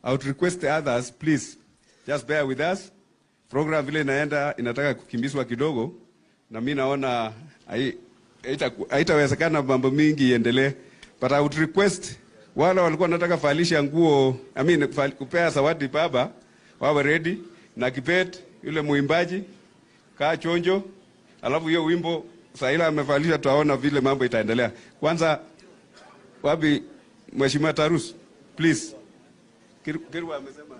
I would request the others, please, just bear with us. Program vile inaenda inataka kukimbizwa kidogo, na mimi naona haitawezekana mambo mingi iendelee. But I would request wale walikuwa nataka falisha nguo, kupea zawadi baba, wawe ready, na Kibet yule muimbaji kaa chonjo, alafu hiyo wimbo Raila amefalisha, tutaona vile mambo itaendelea. Kwanza wapi Mheshimiwa Tarus, please. Kirwa amesema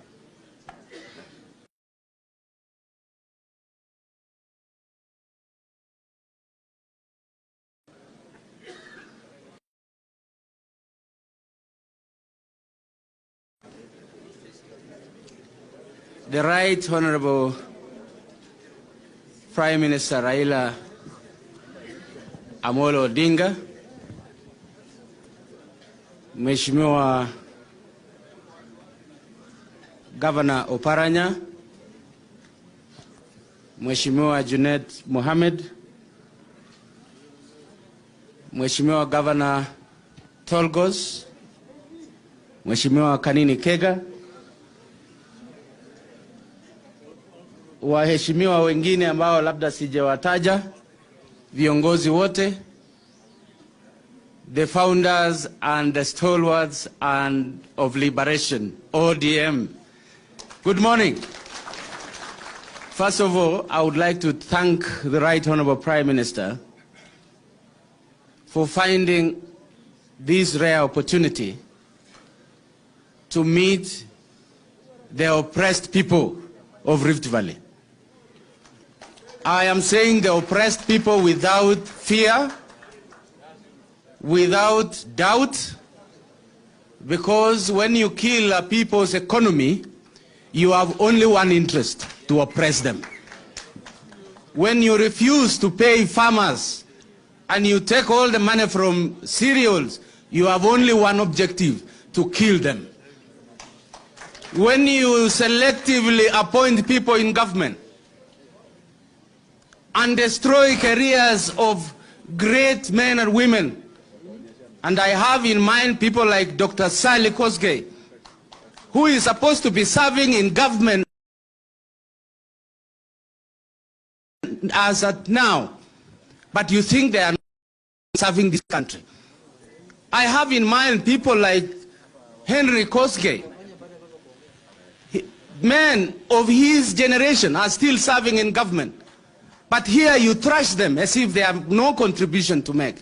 the Right Honorable Prime Minister Raila Amolo Odinga, Mheshimiwa Governor Oparanya, Mheshimiwa Junet Mohamed, Mheshimiwa Governor Tolgos, Mheshimiwa Kanini Kega, waheshimiwa wengine ambao labda sijawataja, viongozi wote, the founders and the stalwarts and of liberation, ODM. Good morning. First of all, I would like to thank the Right Honorable Prime Minister for finding this rare opportunity to meet the oppressed people of Rift Valley. I am saying the oppressed people without fear, without doubt, because when you kill a people's economy, you have only one interest: to oppress them. When you refuse to pay farmers and you take all the money from cereals, you have only one objective: to kill them. When you selectively appoint people in government and destroy careers of great men and women, and I have in mind people like Dr. Sally Kosgei, who is supposed to be serving in government as at now, but you think they are not serving this country. I have in mind people like Henry Kosgei. Men of his generation are still serving in government, but here you trash them as if they have no contribution to make.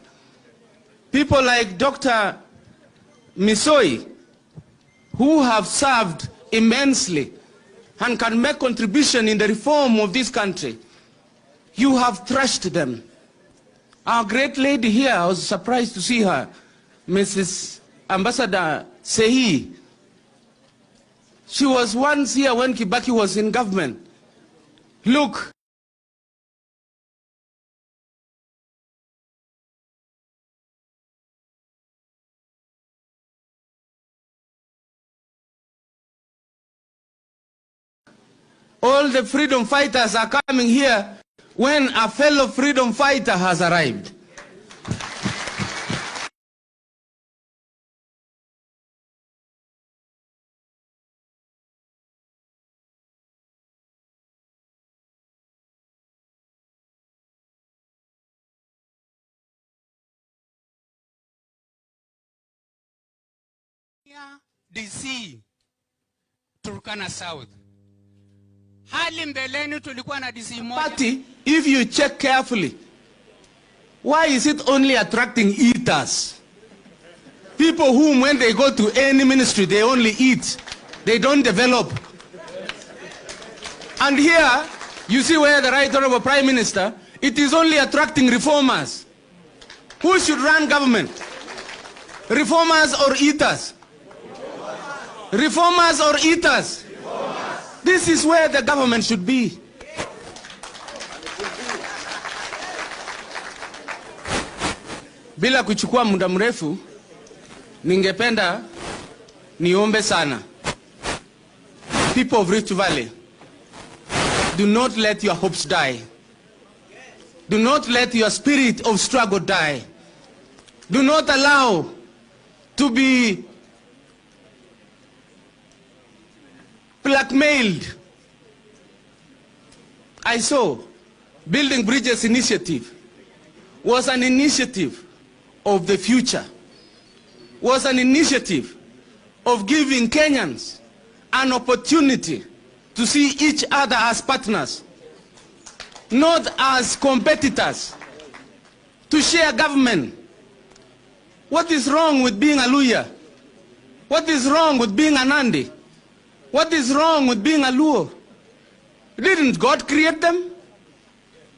People like Dr. Misoi, who have served immensely and can make contribution in the reform of this country, you have trashed them. Our great lady here, I was surprised to see her, Mrs. Ambassador Sehi. She was once here when Kibaki was in government. Look, all the freedom fighters are coming here when a fellow freedom fighter has arrived. DC Turkana South. Hali mbeleni tulikuwa na DC moja. Party, if you check carefully, why is it only attracting eaters? People whom when they go to any ministry, they only eat. They don't develop. And here, you see where the Right Honorable Prime Minister, it is only attracting reformers. Who should run government? Reformers or eaters? Reformers or eaters? This is where the government should be. Bila kuchukua muda mrefu, ningependa niombe sana. People of Rift Valley, do not let your hopes die. Do not let your spirit of struggle die. Do not allow to be blackmailed. I saw Building Bridges initiative was an initiative of the future, was an initiative of giving Kenyans an opportunity to see each other as partners, not as competitors, to share government. What is wrong with being a Luya? What is wrong with being a Nandi? What is wrong with being a Luo? Didn't God create them?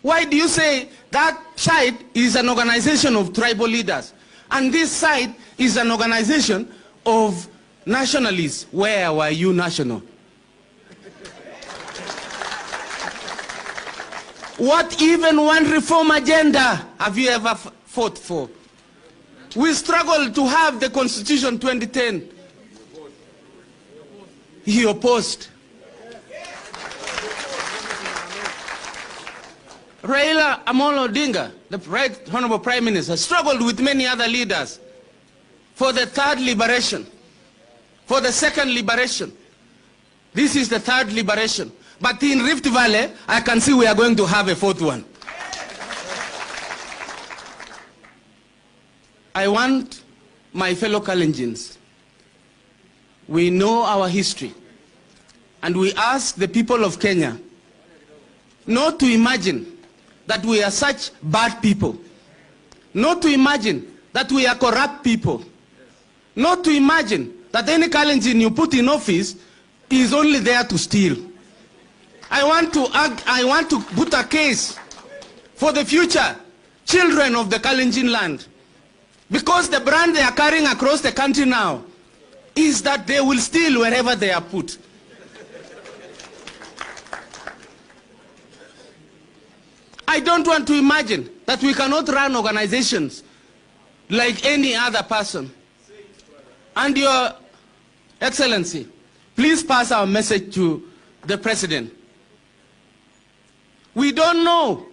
Why do you say that side is an organization of tribal leaders and this side is an organization of nationalists? Where were you national? What even one reform agenda have you ever fought for? We struggled to have the Constitution 2010. He opposed. Raila Amolo Odinga, the Right Honorable Prime Minister, struggled with many other leaders for the third liberation, for the second liberation. This is the third liberation. But in Rift Valley, I can see we are going to have a fourth one. I want my fellow Kalenjins, we know our history, and we ask the people of Kenya not to imagine that we are such bad people, not to imagine that we are corrupt people, not to imagine that any Kalenjin you put in office is only there to steal. I want to put a case for the future children of the Kalenjin land, because the brand they are carrying across the country now is that they will steal wherever they are put. I don't want to imagine that we cannot run organizations like any other person. And Your Excellency, please pass our message to the President. We don't know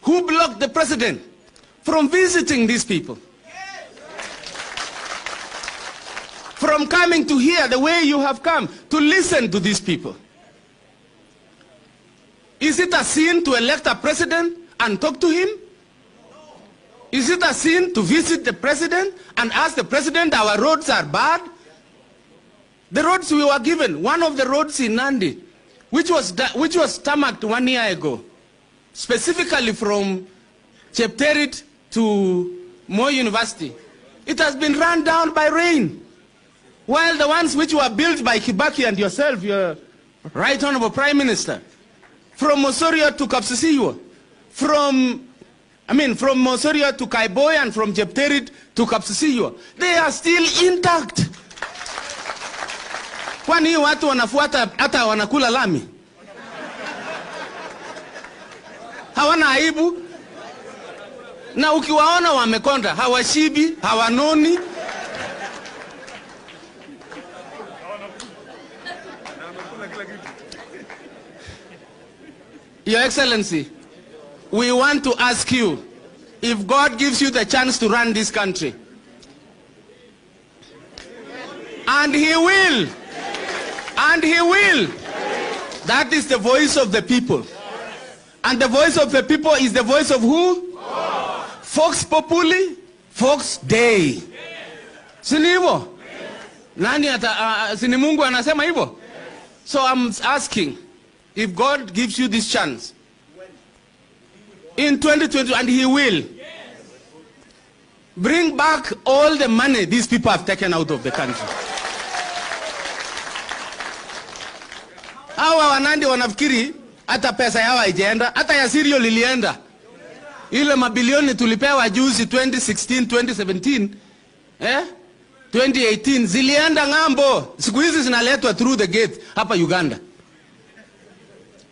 who blocked the President from visiting these people, from coming to hear the way you have come to listen to these people. Is it a sin to elect a president and talk to him? Is it a sin to visit the president and ask the president our roads are bad? The roads we were given, one of the roads in Nandi, which was tarmacked 1 year ago, specifically from Chepterit to Moi University, it has been run down by rain. While the ones which were built by Kibaki and yourself, your Right Honorable Prime Minister, from Mosoria to Kapsisiwa, from Mosoria to Kaiboy and from Chepterit to Kapsisiwa, they are still intact. Kwani watu wanafuata hata wanakula lami? Hawana aibu? Na ukiwaona wamekonda, hawashibi, hawanoni. Your Excellency, we want to ask you, if God gives you the chance to run this country, and He will, that is the voice of the people. And the voice of the people is the voice of who? Vox Populi, Vox Dei. Sini hivyo? Nani sini Mungu anasema hivyo? So I'm asking, if God gives you this chance in 2020, and He will, bring back all the money these people have taken out of the country. Hawa wanandi wanafikiri hata pesa yao haijaenda, hata ya Sirio lilienda. Ile mabilioni tulipewa juzi 2016, 2017, 2018 zilienda ng'ambo. Siku hizi zinaletwa through the gate hapa Uganda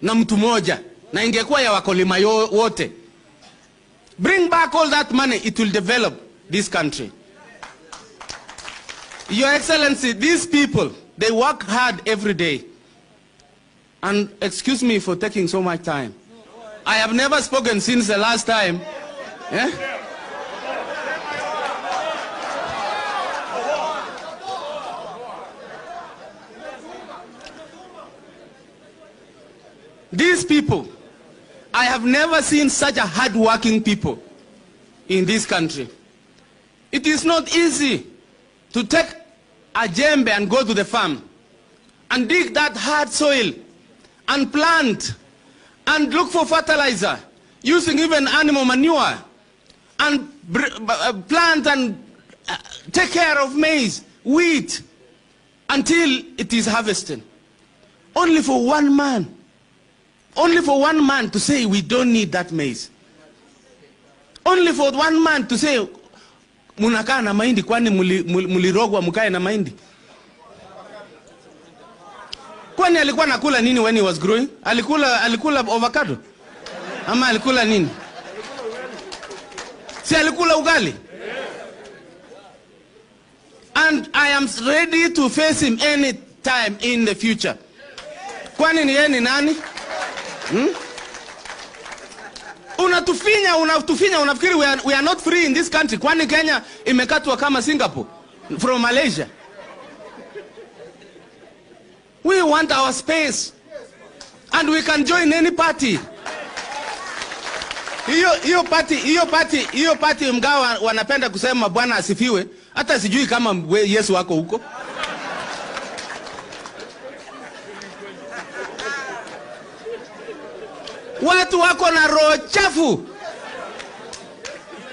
na mtu moja, na ingekuwa ya wakulima wote. Bring back all that money, it will develop this country. Your Excellency, these people, they work hard every day. And excuse me for taking so much time. I have never spoken since the last time. These people, I have never seen such a hard-working people in this country. It is not easy to take a jembe and go to the farm and dig that hard soil and plant and look for fertilizer, using even animal manure, and plant and take care of maize, wheat, until it is harvested. Only for one man to say we don't need that maize. Only for one man to say munakaa na mahindi, kwani mulirogwa mukae na mahindi? Kwani alikuwa nakula nini when he was growing? Alikula avocado? Ama alikula nini? Si alikula ugali? And I am ready to face him any time in the future. Kwani ni yeye ni nani? Unatufinya, unafikiri we are not free in this country. Kwani Kenya imekatwa kama Singapore from Malaysia? We want our space, and we can join any party. Hiyo party mgawa wanapenda kusema Bwana asifiwe, hata sijui kama Yesu wako huko. Watu wako na roho chafu.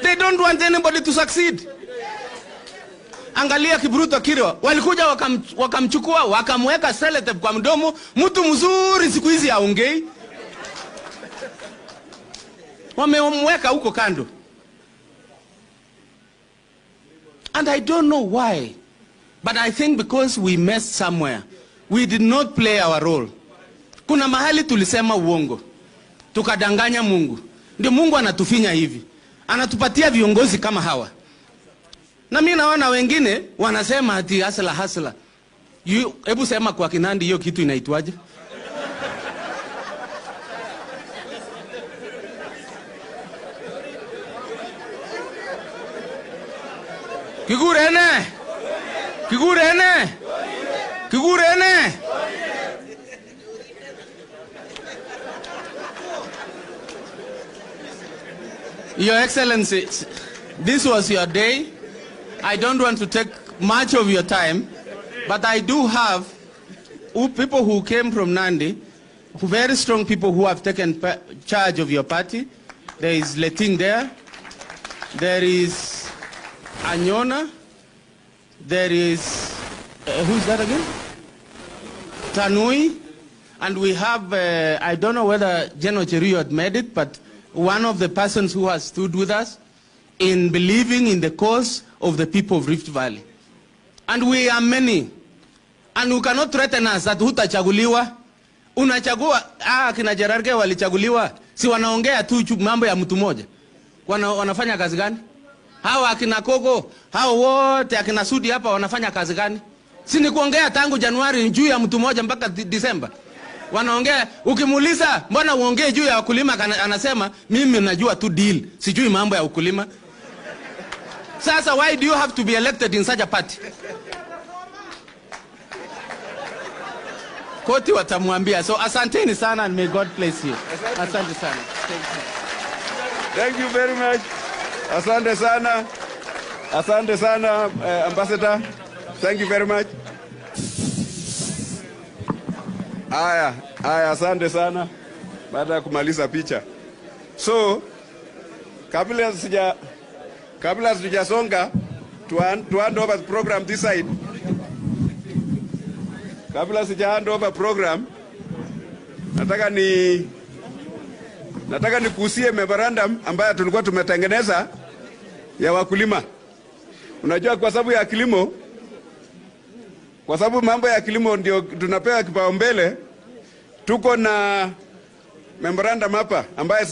They don't want anybody to succeed. Angalia Kibruto Kirwa, walikuja wakamchukua, wakamweka sellotape kwa mdomo, mtu mzuri siku hizi haongei. Wamemweka huko kando. And I don't know why, but I think because we messed somewhere. We did not play our role. Kuna mahali tulisema uongo, tukadanganya Mungu. Ndio Mungu anatufinya hivi, anatupatia viongozi kama hawa. Na mimi naona wengine wanasema ati hasla. Hebu sema kwa Kinandi hiyo kitu inaitwaje? Kigurene. Your Excellency, this was your day. I don't want to take much of your time, but I do have people who came from Nandi, very strong people who have taken charge of your party. There is Leting there. There is Anyona. There is, who's that again? Tanui. And we have, I don't know whether General Cheruyo had made it, but one of the persons who has stood with us in believing in the cause of the people of Rift Valley. And we are many. And you cannot threaten us that hutachaguliwa. Unachagua, kina Jerarge walichaguliwa. Si wanaongea tu mambo ya mtu moja. Wanafanya kazi gani? Hawa akina Kogo, hao wote akina Sudi hapa wanafanya kazi gani? Si ni kuongea tangu Januari juu ya mtu moja mpaka Disemba. Wanaongea, ukimuuliza mbona uongee juu ya wakulima, anasema mimi najua tu deal, sijui mambo ya ukulima. Sasa why do you have to be elected in such a party? Koti watamwambia. So asanteni sana and may God bless you. Asante sana. Thank you very much. Asante sana. Asante sana, Ambassador. Thank you very much. Aya, asante sana. Baada ya kumaliza picha. So, kabla sijasonga to hand over the program this side. Kabla sija hand over program, nataka nikuhusie memorandum ambayo tulikuwa tumetengeneza ya wakulima. Unajua kwa sababu ya kilimo, kwa sababu mambo ya kilimo ndio tunapewa kipaumbele, tuko na memorandum hapa ambayo